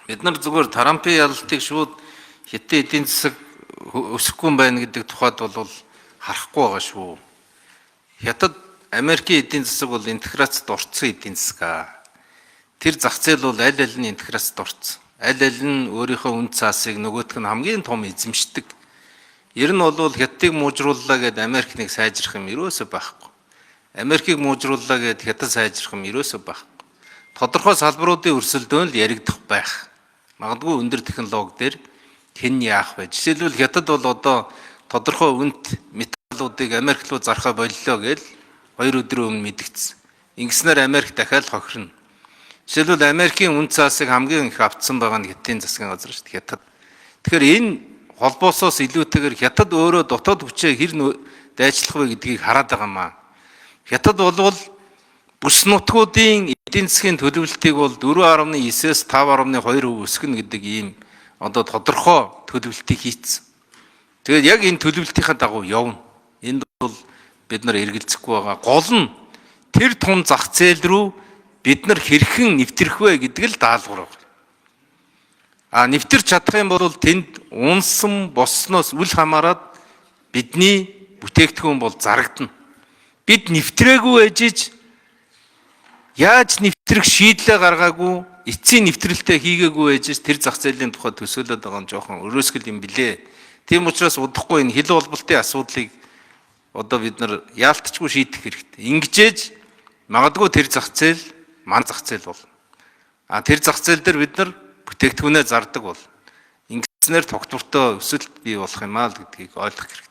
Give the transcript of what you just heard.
Бид нар зүгээр Трампын ялалтыг шууд хятад эдийн засаг өсөхгүй байна гэдэг тухайд бол харахгүй байгаа шүү. Хятад Америкийн эдийн засаг бол интеграцид орцсон эдийн засаг. Тэр зах зээл бол аль аль нь интеграцид орцсон. Аль аль нь өөрийнхөө үн цаасыг нөгөөх нь хамгийн том эзэмшдэг. Ер нь бол хятадыг муужрууллаа гэд Америк нэг сайжрах юм ерөөсөө байхгүй. Америкийг муужрууллаа гэд хятад сайжрах юм ерөөсөө байхгүй. Тодорхой салбаруудын өрсөлдөөн л яригдах байх. Магадгүй өндөр технологи дээр хэн яах вэ? Жишээлбэл хятад бол одоо тодорхой үнэт металлуудыг Америк руу зархаа боллоо гэж 2 өдрийн өмнө мэдгдсэн. Ингэснээр Америк дахиад хохирно. Жишээлбэл Америкийн үн цаасыг хамгийн их автсан байгаа нь хятадын засгийн газар шүү дээ, хятад. Тэгэхээр энэ холбоосоос илүүтэйгээр хятад өөрөө дотоод хүчээ хэр дайчлах вэ гэдгийг хараад байгаа маа. Хятад болвол бүс нутгуудын эдийн засгийн төлөвлөлтийг бол 4.9-ээс 5.2% өсгөнө гэдэг ийм одоо тодорхой төлөвлөлтийг хийцэн. Тэгээд яг энэ төлөвлөлтийн дагуу явна. Энд бол бид нар эргэлзэхгүй байгаа. Гол нь тэр тун зах зээл рүү бид нар хэрхэн нэвтрэх вэ гэдэг л даалгавар байна. Нэвтэрч чадах юм бол тэнд унсан боссноос үл хамааран бидний бүтээгдэхүүн бол зарагдана. Бид нэвтрээгүй ээжиж яаж нэвтрэх шийдлээ гаргаагүй, эцсийн нэвтрэлтээ хийгээгүй ээжиж тэр зах зээлийн тухай төсөөлөд байгаа нь жоохон өрөөсгөл юм билээ. Тийм учраас удахгүй энэ хил холболтын асуудлыг одоо бид нар яалтчгүй шийдэх хэрэгтэй. Ингэжээж магадгүй тэр зах зээл ман зах зээл бол. Тэр зах зээл дээр бид нар бүтээгдэхүүнээ зардаг бол. Ингэснээр тогтвортой өсөлт бий болох юм аа л гэдгийг ойлгох хэрэгтэй.